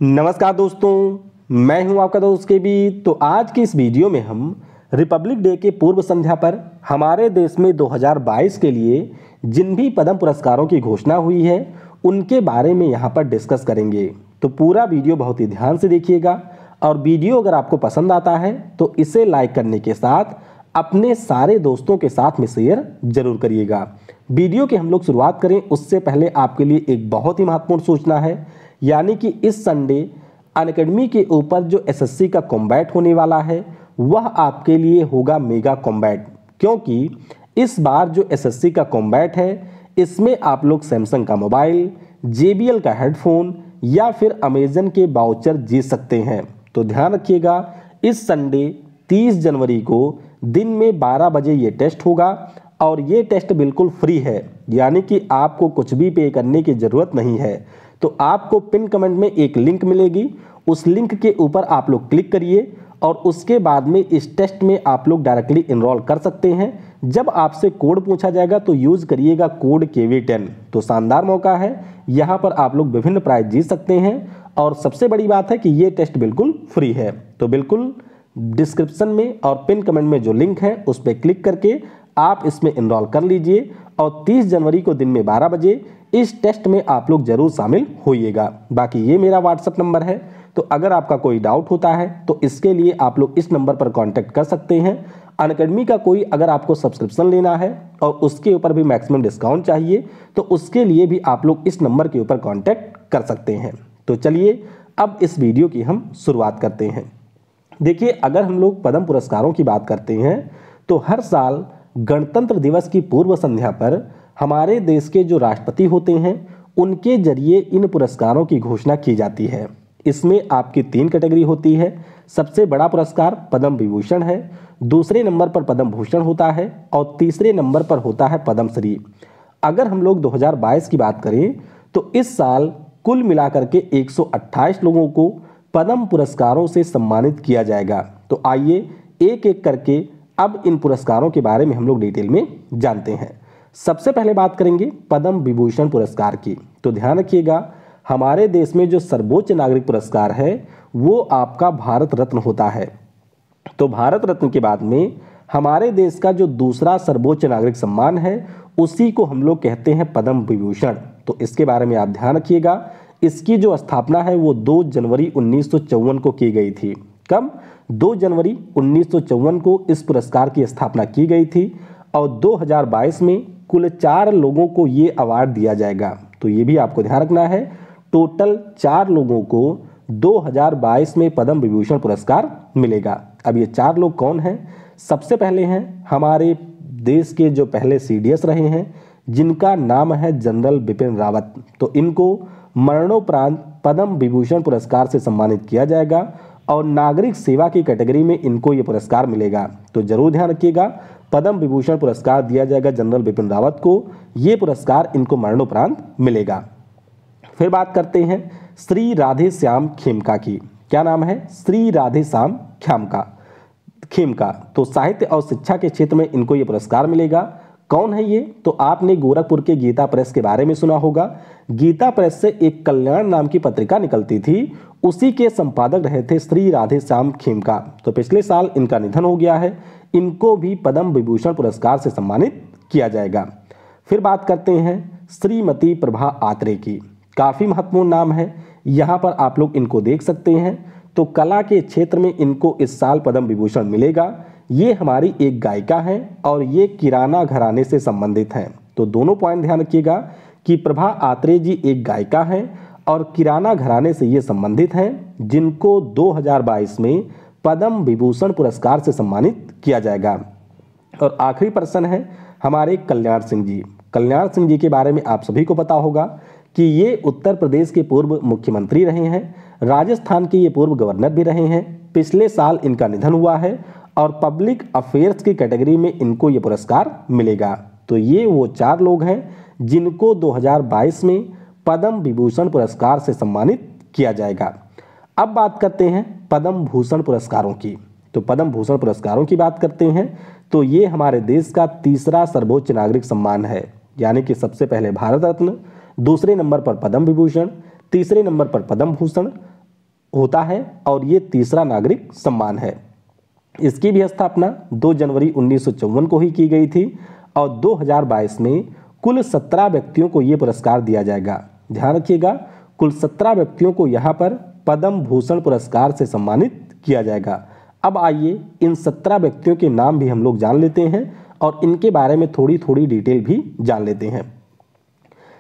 नमस्कार दोस्तों, मैं हूं आपका दोस्त के बी। तो आज की इस वीडियो में हम रिपब्लिक डे के पूर्व संध्या पर हमारे देश में 2022 के लिए जिन भी पद्म पुरस्कारों की घोषणा हुई है उनके बारे में यहां पर डिस्कस करेंगे। तो पूरा वीडियो बहुत ही ध्यान से देखिएगा और वीडियो अगर आपको पसंद आता है तो इसे लाइक करने के साथ अपने सारे दोस्तों के साथ में शेयर जरूर करिएगा। वीडियो की हम लोग शुरुआत करें उससे पहले आपके लिए एक बहुत ही महत्वपूर्ण सूचना है, यानी कि इस संडे अनअकैडमी के ऊपर जो एसएससी का कॉम्बैट होने वाला है वह आपके लिए होगा मेगा कॉम्बैट। क्योंकि इस बार जो एसएससी का कॉम्बैट है इसमें आप लोग सैमसंग का मोबाइल, JBL का हेडफोन या फिर अमेजन के वाउचर जीत सकते हैं। तो ध्यान रखिएगा, इस संडे 30 जनवरी को दिन में 12 बजे ये टेस्ट होगा और ये टेस्ट बिल्कुल फ्री है, यानी कि आपको कुछ भी पे करने की ज़रूरत नहीं है। तो आपको पिन कमेंट में एक लिंक मिलेगी, उस लिंक के ऊपर आप लोग क्लिक करिए और उसके बाद में इस टेस्ट में आप लोग डायरेक्टली इनरोल कर सकते हैं। जब आपसे कोड पूछा जाएगा तो यूज़ करिएगा कोड KV10। तो शानदार मौका है, यहाँ पर आप लोग विभिन्न प्राइज जीत सकते हैं और सबसे बड़ी बात है कि ये टेस्ट बिल्कुल फ्री है। तो बिल्कुल डिस्क्रिप्शन में और पिन कमेंट में जो लिंक है उस पर क्लिक करके आप इसमें इनरोल कर लीजिए और 30 जनवरी को दिन में 12 बजे इस टेस्ट में आप लोग जरूर शामिल होइएगा। बाकी ये मेरा व्हाट्सएप नंबर है, तो अगर आपका कोई डाउट होता है तो इसके लिए आप लोग इस नंबर पर कांटेक्ट कर सकते हैं। अनअकैडमी का कोई अगर आपको सब्सक्रिप्शन लेना है और उसके ऊपर भी मैक्सिमम डिस्काउंट चाहिए तो उसके लिए भी आप लोग इस नंबर के ऊपर कांटेक्ट कर सकते हैं। तो चलिए अब इस वीडियो की हम शुरुआत करते हैं। देखिए, अगर हम लोग पद्म पुरस्कारों की बात करते हैं तो हर साल गणतंत्र दिवस की पूर्व संध्या पर हमारे देश के जो राष्ट्रपति होते हैं उनके जरिए इन पुरस्कारों की घोषणा की जाती है। इसमें आपकी 3 कैटेगरी होती है। सबसे बड़ा पुरस्कार पद्म विभूषण है, दूसरे नंबर पर पद्म भूषण होता है और तीसरे नंबर पर होता है पद्म श्री। अगर हम लोग 2022 की बात करें तो इस साल कुल मिलाकर के 128 लोगों को पद्म पुरस्कारों से सम्मानित किया जाएगा। तो आइए एक एक करके अब इन पुरस्कारों के बारे में हम लोग डिटेल में जानते हैं। सबसे पहले बात करेंगे पद्म विभूषण पुरस्कार की। तो ध्यान रखिएगा, हमारे देश में जो सर्वोच्च नागरिक पुरस्कार है वो आपका भारत रत्न होता है। तो भारत रत्न के बाद में हमारे देश का जो दूसरा सर्वोच्च नागरिक सम्मान है उसी को हम लोग कहते हैं पद्म विभूषण। तो इसके बारे में आप ध्यान रखिएगा, इसकी जो स्थापना है वो 2 जनवरी 1954 को की गई थी। कब? 2 जनवरी 1954 को इस पुरस्कार की स्थापना की गई थी और 2022 में कुल 4 लोगों को ये अवार्ड दिया जाएगा। तो ये भी आपको ध्यान रखना है, टोटल 4 लोगों को 2022 में पद्म विभूषण पुरस्कार मिलेगा। अब ये 4 लोग कौन हैं? सबसे पहले हैं हमारे देश के जो पहले CDS रहे हैं जिनका नाम है जनरल बिपिन रावत। तो इनको मरणोपरांत पद्म विभूषण पुरस्कार से सम्मानित किया जाएगा और नागरिक सेवा की कैटेगरी में इनको ये पुरस्कार मिलेगा। तो जरूर ध्यान रखिएगा, पद्म विभूषण पुरस्कार दिया जाएगा जनरल बिपिन रावत को, ये पुरस्कार इनको मरणोपरांत मिलेगा। फिर बात करते हैं श्री राधे श्याम खेमका की। क्या नाम है? श्री राधे श्याम खेमका। तो साहित्य और शिक्षा के क्षेत्र में इनको ये पुरस्कार मिलेगा। कौन है ये? तो आपने गोरखपुर के गीता प्रेस के बारे में सुना होगा। गीता प्रेस से एक कल्याण नाम की पत्रिका निकलती थी, उसी के संपादक रहे थे श्री राधे श्याम खेमका। तो पिछले साल इनका निधन हो गया है, इनको भी पद्म विभूषण पुरस्कार से सम्मानित किया जाएगा। फिर बात करते हैं श्रीमती प्रभा आत्रे की। काफ़ी महत्वपूर्ण नाम है, यहाँ पर आप लोग इनको देख सकते हैं। तो कला के क्षेत्र में इनको इस साल पद्म विभूषण मिलेगा। ये हमारी एक गायिका हैं और ये किराना घराने से संबंधित हैं। तो दोनों पॉइंट ध्यान रखिएगा कि प्रभा आत्रे जी एक गायिका हैं और किराना घराने से ये संबंधित हैं, जिनको 2022 में पद्म विभूषण पुरस्कार से सम्मानित किया जाएगा। और आखिरी पर्सन है हमारे कल्याण सिंह जी। कल्याण सिंह जी के बारे में आप सभी को पता होगा कि ये उत्तर प्रदेश के पूर्व मुख्यमंत्री रहे हैं, राजस्थान के ये पूर्व गवर्नर भी रहे हैं। पिछले साल इनका निधन हुआ है और पब्लिक अफेयर्स की कैटेगरी में इनको ये पुरस्कार मिलेगा। तो ये वो 4 लोग हैं जिनको 2022 में पद्म विभूषण पुरस्कार से सम्मानित किया जाएगा। अब बात करते हैं पद्म भूषण पुरस्कारों की। तो पद्म भूषण पुरस्कारों की बात करते हैं तो ये हमारे देश का तीसरा सर्वोच्च नागरिक सम्मान है, यानी कि सबसे पहले भारत रत्न, दूसरे नंबर पर पद्म विभूषण, तीसरे नंबर पर पद्म भूषण होता है और ये तीसरा नागरिक सम्मान है। इसकी भी स्थापना 2 जनवरी 1954 को ही की गई थी और 2022 में कुल 17 व्यक्तियों को ये पुरस्कार दिया जाएगा। ध्यान रखिएगा, कुल 17 व्यक्तियों को यहाँ पर पद्म भूषण पुरस्कार से सम्मानित किया जाएगा। अब आइए इन 17 व्यक्तियों के नाम भी हम लोग जान लेते हैं और इनके बारे में थोड़ी थोड़ी डिटेल भी जान लेते हैं।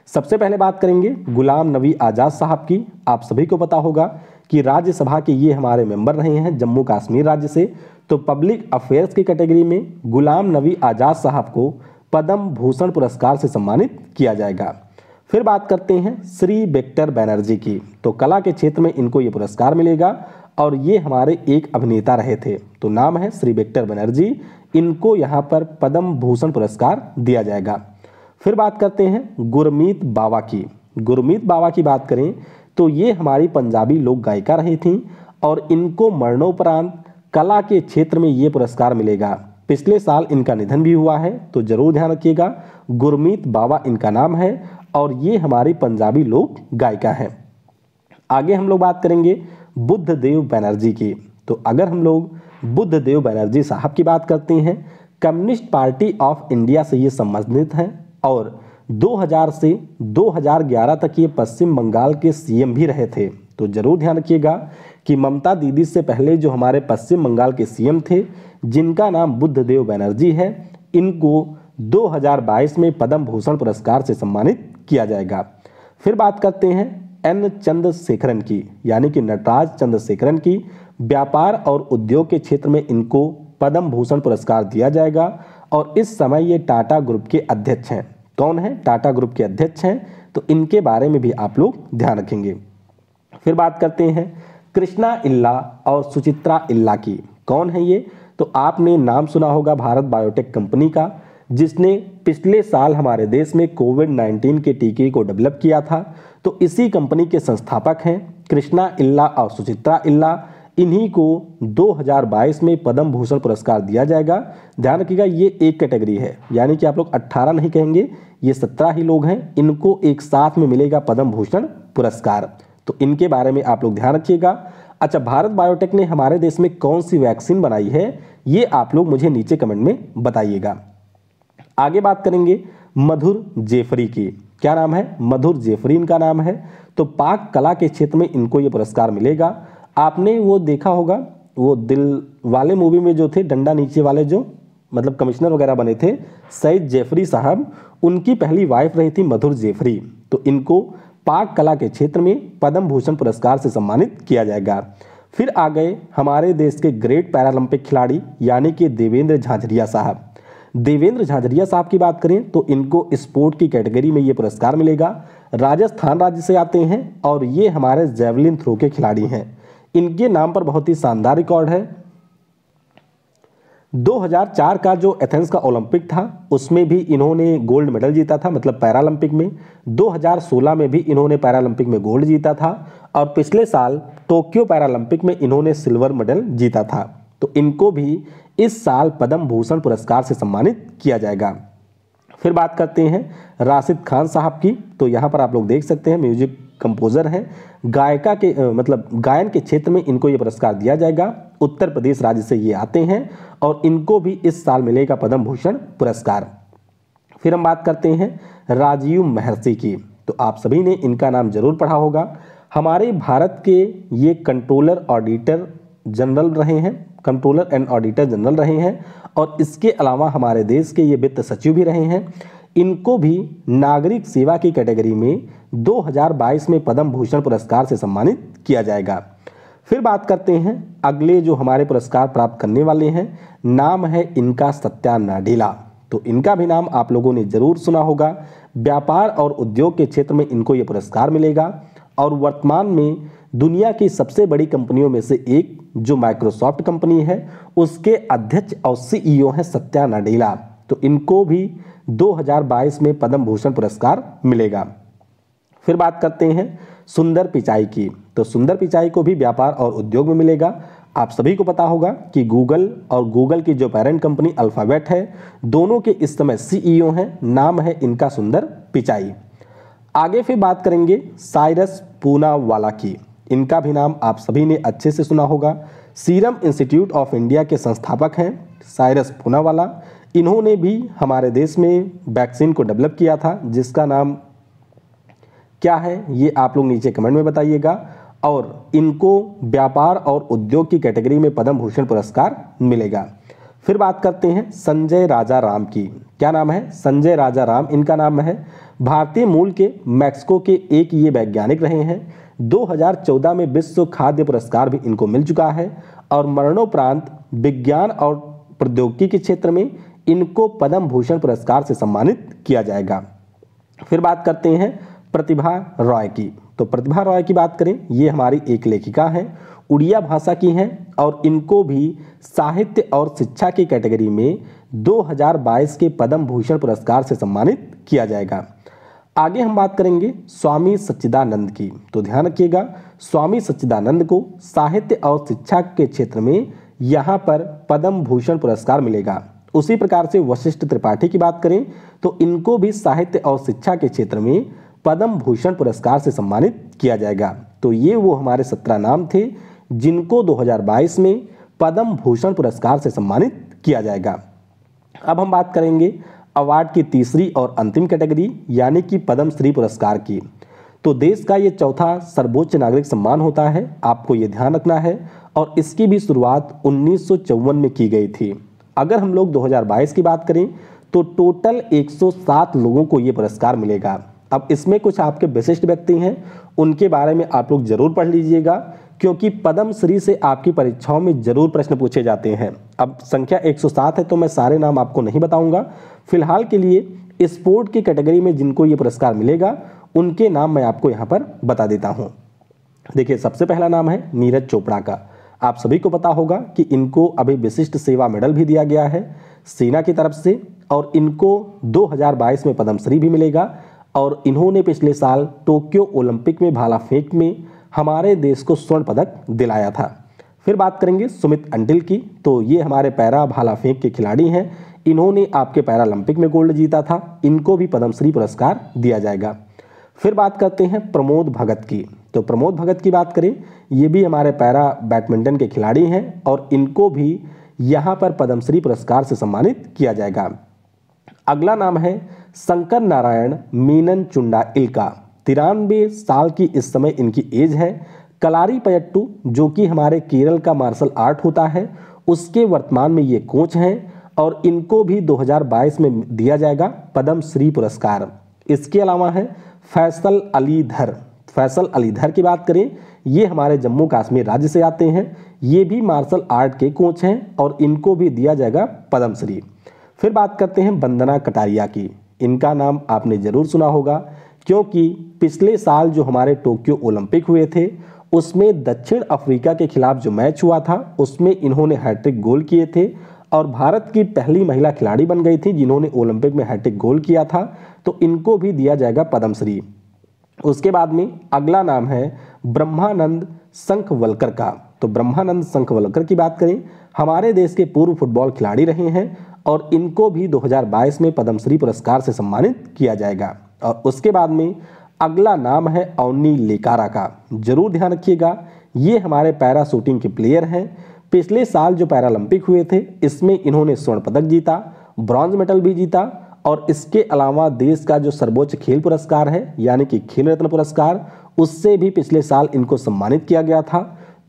सबसे पहले बात करेंगे गुलाम नबी आज़ाद साहब की। आप सभी को पता होगा कि राज्यसभा के ये हमारे मेंबर रहे हैं जम्मू कश्मीर राज्य से। तो पब्लिक अफेयर्स की कैटेगरी में गुलाम नबी आज़ाद साहब को पद्म भूषण पुरस्कार से सम्मानित किया जाएगा। फिर बात करते हैं श्री विक्टर बनर्जी की। तो कला के क्षेत्र में इनको ये पुरस्कार मिलेगा और ये हमारे एक अभिनेता रहे थे। तो नाम है श्री विक्टर बनर्जी, इनको यहाँ पर पद्म भूषण पुरस्कार दिया जाएगा। फिर बात करते हैं गुरमीत बावा की। गुरमीत बावा की बात करें तो ये हमारी पंजाबी लोक गायिका रही थीं और इनको मरणोपरांत कला के क्षेत्र में ये पुरस्कार मिलेगा। पिछले साल इनका निधन भी हुआ है, तो जरूर ध्यान रखिएगा। गुरमीत बावा इनका नाम है और ये हमारी पंजाबी लोक गायिका है। आगे हम लोग बात करेंगे बुद्धदेव बनर्जी की। तो अगर हम लोग बुद्धदेव बनर्जी साहब की बात करते हैं, कम्युनिस्ट पार्टी ऑफ इंडिया से ये संबंधित हैं और 2000 से 2011 तक ये पश्चिम बंगाल के सीएम भी रहे थे। तो जरूर ध्यान रखिएगा कि ममता दीदी से पहले जो हमारे पश्चिम बंगाल के सीएम थे जिनका नाम बुद्धदेव बनर्जी है, इनको 2022 में पद्म भूषण पुरस्कार से सम्मानित किया जाएगा। फिर बात करते हैं एन चंद्रशेखरन की, यानी कि नटराज चंद्रशेखरन की। व्यापार और उद्योग के क्षेत्र में इनको पद्म भूषण पुरस्कार दिया जाएगा और इस समय ये टाटा ग्रुप के अध्यक्ष हैं। कौन है? टाटा ग्रुप के अध्यक्ष हैं। तो इनके बारे में भी आप लोग ध्यान रखेंगे। फिर बात करते हैं कृष्णा इल्ला और सुचित्रा इल्ला की। कौन है ये? तो आपने नाम सुना होगा भारत बायोटेक कंपनी का, जिसने पिछले साल हमारे देश में कोविड-19 के टीके को डेवलप किया था। तो इसी कंपनी के संस्थापक हैं कृष्णा इल्ला और सुचित्रा इल्ला। इन्हीं को 2022 में पद्म भूषण पुरस्कार दिया जाएगा। ध्यान रखिएगा, ये एक कैटेगरी है, यानी कि आप लोग 18 नहीं कहेंगे, ये 17 ही लोग हैं। इनको एक साथ में मिलेगा पद्म भूषण पुरस्कार। तो इनके बारे में आप लोग ध्यान रखिएगा। अच्छा, भारत बायोटेक ने हमारे देश में कौन सी वैक्सीन बनाई है, ये आप लोग मुझे नीचे कमेंट में बताइएगा। आगे बात करेंगे मधुर जेफरी की। क्या नाम है? मधुर जेफरी इनका नाम है। तो पाक कला के क्षेत्र में इनको ये पुरस्कार मिलेगा। आपने वो देखा होगा, वो दिल वाले मूवी में जो थे डंडा नीचे वाले, जो मतलब कमिश्नर वगैरह बने थे, सईद जेफरी साहब, उनकी पहली वाइफ रही थी मधुर जेफरी। तो इनको पाक कला के क्षेत्र में पद्म भूषण पुरस्कार से सम्मानित किया जाएगा। फिर आ गए हमारे देश के ग्रेट पैरालंपिक खिलाड़ी, यानी कि देवेंद्र झाझरिया साहब। देवेंद्र झाझरिया साहब की बात करें तो इनको स्पोर्ट की कैटेगरी में ये पुरस्कार मिलेगा। राजस्थान राज्य से आते हैं और ये हमारे जेवलिन थ्रो के खिलाड़ी हैं। इनके नाम पर बहुत ही शानदार रिकॉर्ड है। 2004 का जो एथेंस का ओलंपिक था उसमें भी इन्होंने गोल्ड मेडल जीता था, मतलब पैरालंपिक में। 2016 में भी इन्होंने पैरालंपिक में गोल्ड जीता था और पिछले साल टोक्यो पैरालंपिक में इन्होंने सिल्वर मेडल जीता था। तो इनको भी इस साल पद्म भूषण पुरस्कार से सम्मानित किया जाएगा। फिर बात करते हैं राशिद खान साहब की। तो यहाँ पर आप लोग देख सकते हैं म्यूजिक कंपोजर हैं, गायिका के मतलब गायन के क्षेत्र में इनको ये पुरस्कार दिया जाएगा। उत्तर प्रदेश राज्य से ये आते हैं और इनको भी इस साल मिलेगा पद्म भूषण पुरस्कार। फिर हम बात करते हैं राजीव महर्षि की। तो आप सभी ने इनका नाम जरूर पढ़ा होगा। हमारे भारत के ये कंट्रोलर ऑडिटर जनरल रहे हैं, कंट्रोलर एंड ऑडिटर जनरल रहे हैं और इसके अलावा हमारे देश के ये वित्त सचिव भी रहे हैं। इनको भी नागरिक सेवा की कैटेगरी में 2022 में पद्म भूषण पुरस्कार से सम्मानित किया जाएगा। फिर बात करते हैं अगले जो हमारे पुरस्कार प्राप्त करने वाले हैं, नाम है इनका सत्या नाडेला। तो इनका भी नाम आप लोगों ने जरूर सुना होगा। व्यापार और उद्योग के क्षेत्र में इनको ये पुरस्कार मिलेगा और वर्तमान में दुनिया की सबसे बड़ी कंपनियों में से एक जो माइक्रोसॉफ्ट कंपनी है उसके अध्यक्ष और सीईओ हैं सत्या नाडेला। तो इनको भी 2022 में पद्म भूषण पुरस्कार मिलेगा। फिर बात करते हैं सुंदर पिचाई की। तो सुंदर पिचाई को भी व्यापार और उद्योग में मिलेगा। आप सभी को पता होगा कि गूगल और गूगल की जो पेरेंट कंपनी अल्फाबेट है, दोनों के इस समय सीईओ हैं, नाम है इनका सुंदर पिचाई। आगे फिर बात करेंगे साइरस पूनावाला की। इनका भी नाम आप सभी ने अच्छे से सुना होगा। सीरम इंस्टीट्यूट ऑफ इंडिया के संस्थापक हैं साइरस पूनावाला। इन्होंने भी हमारे देश में वैक्सीन को डेवलप किया था, जिसका नाम क्या है ये आप लोग नीचे कमेंट में बताइएगा। और इनको व्यापार और उद्योग की कैटेगरी में पद्म भूषण पुरस्कार मिलेगा। फिर बात करते हैं संजय राजा राम की। क्या नाम है? संजय राजा राम इनका नाम है। भारतीय मूल के मैक्सिको के एक ये वैज्ञानिक रहे हैं। 2014 में विश्व खाद्य पुरस्कार भी इनको मिल चुका है और मरणोपरांत विज्ञान और प्रौद्योगिकी के क्षेत्र में इनको पद्म भूषण पुरस्कार से सम्मानित किया जाएगा। फिर बात करते हैं प्रतिभा रॉय की। तो प्रतिभा रॉय की बात करें, ये हमारी एक लेखिका हैं, उड़िया भाषा की हैं और इनको भी साहित्य और शिक्षा की कैटेगरी में 2022 के पद्म भूषण पुरस्कार से सम्मानित किया जाएगा। आगे हम बात करेंगे स्वामी सच्चिदानंद की। तो ध्यान रखिएगा, स्वामी सच्चिदानंद को साहित्य और शिक्षा के क्षेत्र में यहाँ पर पद्म भूषण पुरस्कार मिलेगा। उसी प्रकार से वशिष्ठ त्रिपाठी की बात करें तो इनको भी साहित्य और शिक्षा के क्षेत्र में पद्म भूषण पुरस्कार से सम्मानित किया जाएगा। तो ये वो हमारे 17 नाम थे जिनको 2022 में पद्म भूषण पुरस्कार से सम्मानित किया जाएगा। अब हम बात करेंगे अवार्ड की तीसरी और अंतिम कैटेगरी यानी कि पद्म श्री पुरस्कार की। तो देश का ये चौथा सर्वोच्च नागरिक सम्मान होता है, आपको ये ध्यान रखना है। और इसकी भी शुरुआत 1954 में की गई थी। अगर हम लोग 2022 की बात करें तो टोटल 107 लोगों को ये पुरस्कार मिलेगा। अब इसमें कुछ आपके विशिष्ट व्यक्ति हैं, उनके बारे में आप लोग जरूर पढ़ लीजिएगा क्योंकि पद्म श्री से आपकी परीक्षाओं में जरूर प्रश्न पूछे जाते हैं। अब संख्या 107 है तो मैं सारे नाम आपको नहीं बताऊंगा। फिलहाल के लिए स्पोर्ट की कैटेगरी में जिनको ये पुरस्कार मिलेगा उनके नाम मैं आपको यहाँ पर बता देता हूँ। देखिए, सबसे पहला नाम है नीरज चोपड़ा का। आप सभी को पता होगा कि इनको अभी विशिष्ट सेवा मेडल भी दिया गया है सेना की तरफ से और इनको 2022 में पद्म श्री भी मिलेगा। और इन्होंने पिछले साल टोक्यो ओलंपिक में भाला फेंक में हमारे देश को स्वर्ण पदक दिलाया था। फिर बात करेंगे सुमित अंटिल की। तो ये हमारे पैरा भाला फेंक के खिलाड़ी हैं, इन्होंने आपके पैरालंपिक में गोल्ड जीता था, इनको भी पद्म श्री पुरस्कार दिया जाएगा। फिर बात करते हैं प्रमोद भगत की। तो प्रमोद भगत की बात करें, ये भी हमारे पैरा बैडमिंटन के खिलाड़ी हैं और इनको भी यहाँ पर पद्म श्री पुरस्कार से सम्मानित किया जाएगा। अगला नाम है शंकर नारायण मीनन चुंडा इल्का। 93 साल की इस समय इनकी एज है। कलारी पयट्टू जो कि हमारे केरल का मार्शल आर्ट होता है उसके वर्तमान में ये कोच हैं और इनको भी 2022 में दिया जाएगा पद्म श्री पुरस्कार। इसके अलावा है फैसल अली धर। फैसल अली धर की बात करें, ये हमारे जम्मू कश्मीर राज्य से आते हैं, ये भी मार्शल आर्ट के कोच हैं और इनको भी दिया जाएगा पद्म श्री। फिर बात करते हैं वंदना कटारिया की। इनका नाम आपने जरूर सुना होगा क्योंकि पिछले साल जो हमारे टोक्यो ओलंपिक हुए थे उसमें दक्षिण अफ्रीका के खिलाफ जो मैच हुआ था उसमें इन्होंने हैट्रिक गोल किए थे और भारत की पहली महिला खिलाड़ी बन गई थी जिन्होंने ओलंपिक में हैट्रिक गोल किया था। तो इनको भी दिया जाएगा पद्म श्री। उसके बाद में अगला नाम है ब्रह्मानंद शंखवलकर का। तो ब्रह्मानंद शंखवलकर की बात करें, हमारे देश के पूर्व फुटबॉल खिलाड़ी रहे हैं और इनको भी 2022 में पद्म श्री पुरस्कार से सम्मानित किया जाएगा। और उसके बाद में अगला नाम है अवनी लेकारा का। जरूर ध्यान रखिएगा, ये हमारे पैरा शूटिंग के प्लेयर हैं। पिछले साल जो पैरालंपिक हुए थे इसमें इन्होंने स्वर्ण पदक जीता, ब्रॉन्ज मेडल भी जीता और इसके अलावा देश का जो सर्वोच्च खेल पुरस्कार है यानी कि खेल रत्न पुरस्कार उससे भी पिछले साल इनको सम्मानित किया गया था।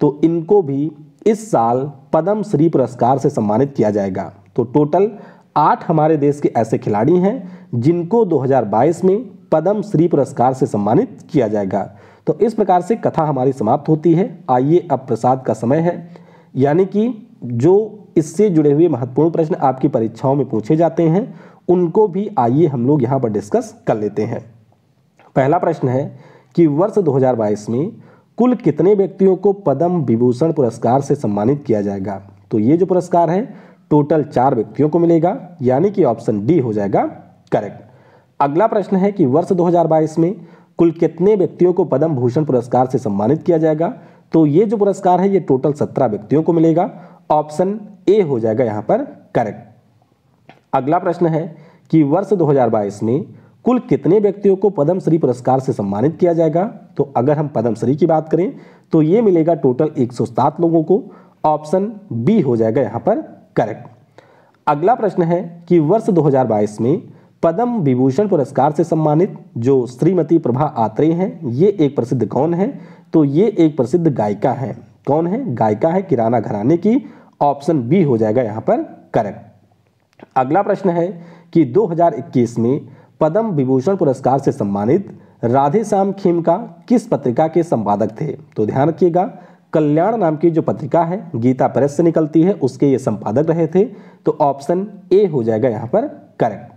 तो इनको भी इस साल पद्म श्री पुरस्कार से सम्मानित किया जाएगा। तो टोटल 8 हमारे देश के ऐसे खिलाड़ी हैं जिनको 2022 में पद्म श्री पुरस्कार से सम्मानित किया जाएगा। तो इस प्रकार से कथा हमारी समाप्त होती है। आइए अब प्रसाद का समय है, यानी कि जो इससे जुड़े हुए महत्वपूर्ण प्रश्न आपकी परीक्षाओं में पूछे जाते हैं उनको भी आइए हम लोग यहाँ पर डिस्कस कर लेते हैं। पहला प्रश्न है कि वर्ष 2022 में कुल कितने व्यक्तियों को पद्म विभूषण पुरस्कार से सम्मानित किया जाएगा? तो ये जो पुरस्कार है टोटल 4 व्यक्तियों को मिलेगा, यानी कि ऑप्शन डी हो जाएगा करेक्ट। अगला प्रश्न है कि वर्ष 2022 में कुल कितने व्यक्तियों को पद्म भूषण पुरस्कार से सम्मानित किया जाएगा? तो ये जो पुरस्कार है ये टोटल 17 व्यक्तियों को मिलेगा, ऑप्शन ए हो जाएगा यहाँ पर करेक्ट। अगला प्रश्न है कि वर्ष 2022 में कुल कितने व्यक्तियों को पद्मश्री पुरस्कार से सम्मानित किया जाएगा? तो अगर हम पद्मश्री की बात करें तो ये मिलेगा टोटल 107 लोगों को। ऑप्शन बी हो जाएगा यहाँ पर करेक्ट। अगला प्रश्न है कि वर्ष 2022 में पद्म विभूषण पुरस्कार से सम्मानित जो श्रीमती प्रभा आत्रेय हैं, ये एक प्रसिद्ध कौन है? तो ये एक प्रसिद्ध गायिका है। कौन है? गायिका है किराना घराने की। ऑप्शन बी हो जाएगा यहाँ पर करेक्ट। अगला प्रश्न है कि 2021 में पद्म विभूषण पुरस्कार से सम्मानित राधेश्याम खेमका किस पत्रिका के संपादक थे? तो ध्यान रखिएगा, कल्याण नाम की जो पत्रिका है गीता प्रेस से निकलती है, उसके ये संपादक रहे थे। तो ऑप्शन ए हो जाएगा यहाँ पर करेक्ट।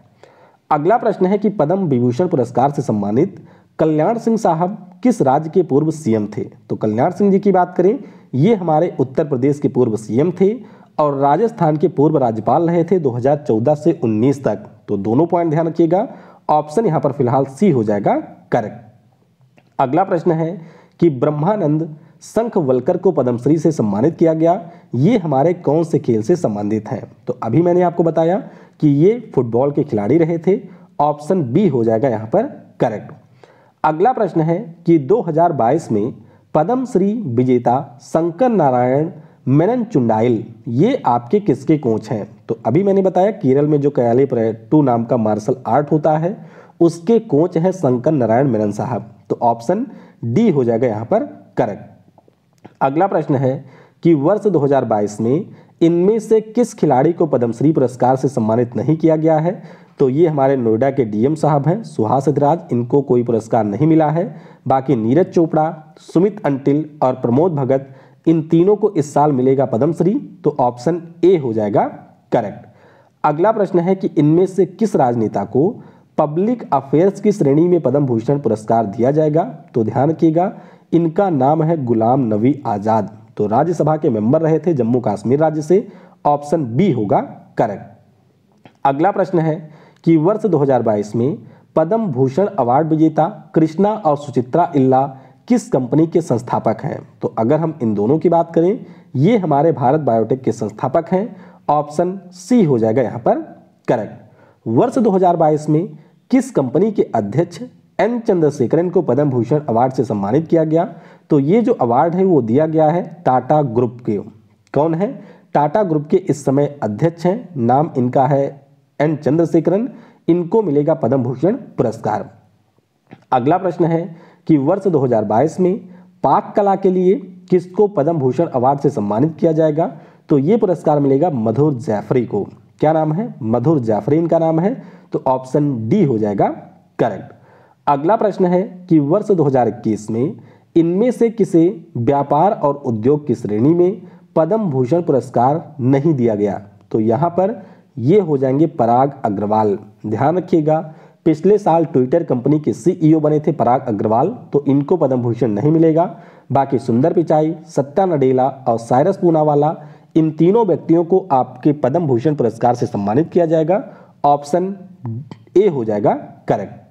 अगला प्रश्न है कि पद्म विभूषण पुरस्कार से सम्मानित कल्याण सिंह साहब किस राज्य के पूर्व सीएम थे? तो कल्याण सिंह जी की बात करें, ये हमारे उत्तर प्रदेश के पूर्व सीएम थे और राजस्थान के पूर्व राज्यपाल रहे थे 2014 से 19 तक। तो दोनों पॉइंट ध्यान रखिएगा। ऑप्शन यहाँ पर फिलहाल सी हो जाएगा करेक्ट। अगला प्रश्न है कि ब्रह्मानंद शंखवलकर को पद्मश्री से सम्मानित किया गया, ये हमारे कौन से खेल से संबंधित है? तो अभी मैंने आपको बताया कि ये फुटबॉल के खिलाड़ी रहे थे। ऑप्शन बी हो जाएगा यहाँ पर करेक्ट। अगला प्रश्न है कि 2022 में पद्मश्री विजेता शंकर नारायण मेनन चुंडाइल ये आपके किसके कोच हैं? तो अभी मैंने बताया केरल में जो कयालेपयट्टू नाम का मार्शल आर्ट होता है उसके कोच हैं शंकर नारायण मेनन साहब। तो ऑप्शन डी हो जाएगा यहाँ पर करेक्ट। अगला प्रश्न है कि वर्ष 2022 में इनमें से किस खिलाड़ी को पद्मश्री पुरस्कार से सम्मानित नहीं किया गया है? तो ये हमारे नोएडा के डीएम साहब हैं सुहास अधिराज, इनको कोई पुरस्कार नहीं मिला है। बाकी नीरज चोपड़ा, सुमित अंटिल और प्रमोद भगत, इन तीनों को इस साल मिलेगा पद्मश्री। तो ऑप्शन ए हो जाएगा करेक्ट। अगला प्रश्न है कि इनमें से किस राजनेता को पब्लिक अफेयर्स की श्रेणी में पद्म भूषण पुरस्कार दिया जाएगा? तो ध्यान रखिएगा, इनका नाम है गुलाम नबी आज़ाद। तो राज्यसभा के मेंबर रहे थे जम्मू कश्मीर राज्य से। ऑप्शन बी होगा करेक्ट। अगला प्रश्न है कि वर्ष 2022 में पद्म भूषण अवार्ड विजेता कृष्णा और सुचित्रा इल्ला किस कंपनी के संस्थापक हैं? तो अगर हम इन दोनों की बात करें, ये हमारे भारत बायोटेक के संस्थापक हैं। ऑप्शन सी हो जाएगा यहाँ पर करेक्ट। वर्ष 2022 में किस कंपनी के अध्यक्ष एन चंद्रशेखरन को पद्म भूषण अवार्ड से सम्मानित किया गया? तो ये जो अवार्ड है वो दिया गया है टाटा ग्रुप के। कौन है? टाटा ग्रुप के इस समय अध्यक्ष हैं, नाम इनका है एन चंद्रशेखरन, इनको मिलेगा पद्म भूषण पुरस्कार। अगला प्रश्न है कि वर्ष 2022 में पाक कला के लिए किसको पद्म भूषण अवार्ड से सम्मानित किया जाएगा? तो ये पुरस्कार मिलेगा मधुर जाफरी को। क्या नाम है? मधुर जाफरी इनका नाम है। तो ऑप्शन डी हो जाएगा करेक्ट। अगला प्रश्न है कि वर्ष 2021 में इनमें से किसे व्यापार और उद्योग की श्रेणी में पद्म भूषण पुरस्कार नहीं दिया गया? तो यहाँ पर ये हो जाएंगे पराग अग्रवाल। ध्यान रखिएगा, पिछले साल ट्विटर कंपनी के सीईओ बने थे पराग अग्रवाल, तो इनको पद्म भूषण नहीं मिलेगा। बाकी सुंदर पिचाई, सत्या नडेला और साइरस पूनावाला, इन तीनों व्यक्तियों को आपके पद्म भूषण पुरस्कार से सम्मानित किया जाएगा। ऑप्शन ए हो जाएगा करेक्ट।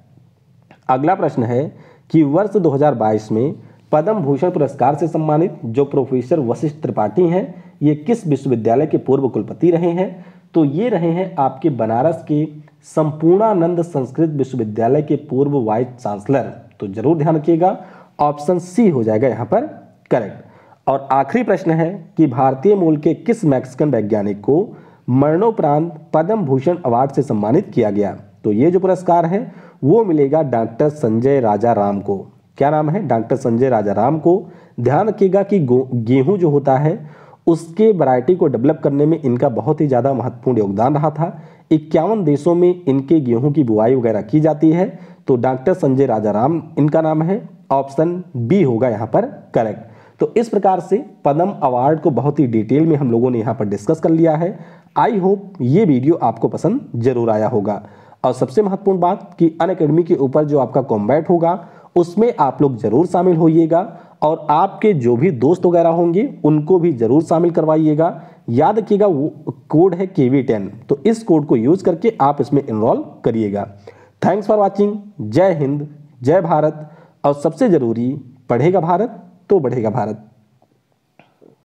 अगला प्रश्न है कि वर्ष 2022 में पद्म भूषण पुरस्कार से सम्मानित जो प्रोफेसर वशिष्ठ त्रिपाठी हैं, ये किस विश्वविद्यालय के पूर्व कुलपति रहे हैं? तो ये रहे हैं आपके बनारस के संपूर्णानंद संस्कृत विश्वविद्यालय के पूर्व वाइस चांसलर। तो जरूर ध्यान रखिएगा, ऑप्शन सी हो जाएगा यहाँ पर करेक्ट। और आखिरी प्रश्न है कि भारतीय मूल के किस मैक्सिकन वैज्ञानिक को मरणोपरांत पद्म भूषण अवार्ड से सम्मानित किया गया? तो ये जो पुरस्कार है वो मिलेगा डॉक्टर संजय राजा राम को। क्या नाम है? डॉक्टर संजय राजा राम को। ध्यान रखिएगा कि गेहूं जो होता है उसके वैरायटी को डेवलप करने में इनका बहुत ही ज़्यादा महत्वपूर्ण योगदान रहा था। 51 देशों में इनके गेहूं की बुआई वगैरह की जाती है। तो डॉक्टर संजय राजा राम इनका नाम है। ऑप्शन बी होगा यहाँ पर करेक्ट। तो इस प्रकार से पद्म अवार्ड को बहुत ही डिटेल में हम लोगों ने यहाँ पर डिस्कस कर लिया है। आई होप ये वीडियो आपको पसंद जरूर आया होगा। और सबसे महत्वपूर्ण बात कि अनअकैडमी के ऊपर जो आपका कॉम्बैट होगा उसमें आप लोग जरूर शामिल होइएगा और आपके जो भी दोस्त वगैरह होंगे उनको भी जरूर शामिल करवाइएगा। याद रखिएगा वो कोड है KV10, तो इस कोड को यूज करके आप इसमें इनरोल करिएगा। Thanks for watching. जय हिंद, जय भारत। और सबसे जरूरी, पढ़ेगा भारत तो बढ़ेगा भारत।